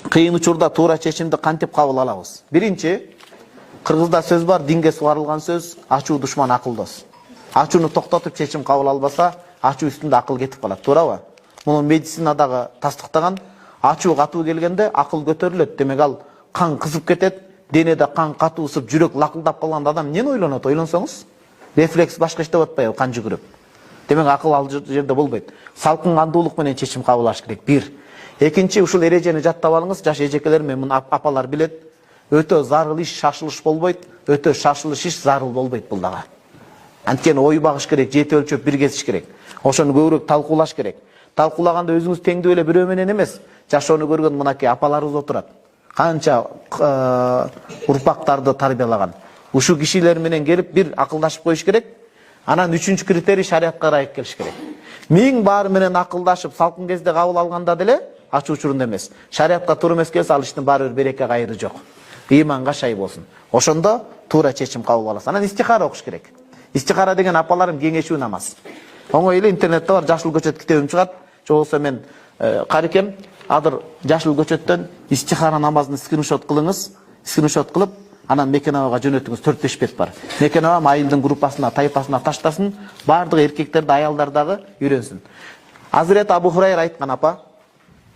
кыйын учурда туура чечимди кантип кабыл алабыз? Биринчи, кыргызда сөз бар, динге сугарылган сөз, ачуу душман акылдос. Ачууну токтотуп чечим кабыл албаса, ачуу үстүндө акыл кетип калат, туурабы? Муну медицинадагы тастыктаган, ачуу катуу келгенде акыл көтөрүлөт. Демек ал кан кызып кетет, денеде кан катуусуп, жүрөк лакылдап калганда адам эмне ойлонот? Ойлонсоңуз, рефлекс башка иштеп атпайбы, кан жүгүрүп. Демек акыл ал жерде болбойт. Салкын кандуулук менен чечим кабыл алыш керек. Бир. Экинчи, ушул эрежени жаттап алыңыз, жаш эжекелер менен апалар билет. Өтө зарыл иш шашылыш болбойт, өтө шашылыш иш зарыл болбойт бул дагы. Анткени ой багыш керек, жети өлчөп бир кесиш керек. Ошону көбүрөөк талкуулаш керек. Талкуулаганда өзүңүз теңдүү эле бирөө менен эмес, жашоону көргөн мынакей апаларыбыз отурат. Канча урпактарды тарбиялаган. Ушул кишилер менен келип бир акылдашып коюш керек. Анан үчүнчү критерий шариатка ырайып келиш керек. Миң баары менен акылдашып, салкын кезде кабыл алганда деле ачуу учурунда эмес. Шариатка туура эмес келсе, ал иштин баары бир береке кайры жок. Ыйманга шай болсун. Ошондо туура чечим кабыл аласыз. Анан истихара окуш керек. Истихара деген апаларым кеңешүү намаз. Оңой эле интернетте бар, жашыл көчөт китебим чыгат. Жоболсо мен карекем адыр жашыл көчөттөн истихара намазын скриншот кылыңыз. Скриншот кылып, анан Мекенабага жөнөтүңүз. 4-5 бет бар. Мекенаба айылдын группасына, тайпасына таштасын, бардыгы эркектерди, аялдар дагы үйрөнсүн. Азирет Абу Хурайра айткан апа,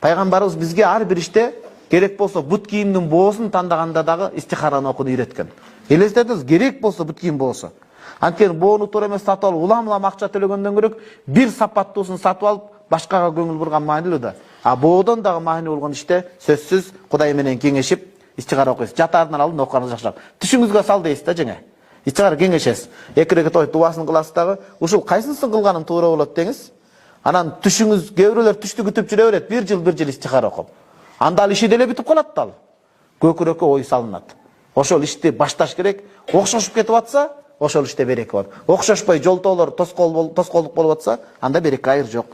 пайгамбарыбыз бизге ар бир иште керек болсо бут кийимдин боосун тандаганда дагы истихараны окууну үйрөткөн. Элестетиңиз, керек болсо бут кийим боосу. Анткени боону туура эмес сатып алып, улам акча төлөгөндөн көрөк бир сапаттуусун сатып алып, башкага көңүл бурган маанилүү да. А боодон дагы маанилүү болгон иште сөзсүз Кудай менен кеңешип истихара окуйсуз. Жатаарынан алып окуганыңыз жакшыраак. Түшүңүзгө сал дейсиз да жеңе. Истихара кеңешесиз. Эки рекет ой дубасын кыласыз дагы, ушул кайсысын кылганым туура болот деңиз. Анан түшүңүз, кээ бирөөлөр түштү күтүп жүрө берет, бир жыл истихара окуп. Анда ал иши деле бүтүп калат да ал. Көкүрөккө ой салынат. Ошол ишти башташ керек. Окшошуп кетип атса, ошол иште береке бар. Окшошпой жолтоолор тоскоолдук болуп атса, анда береке кайыр жок.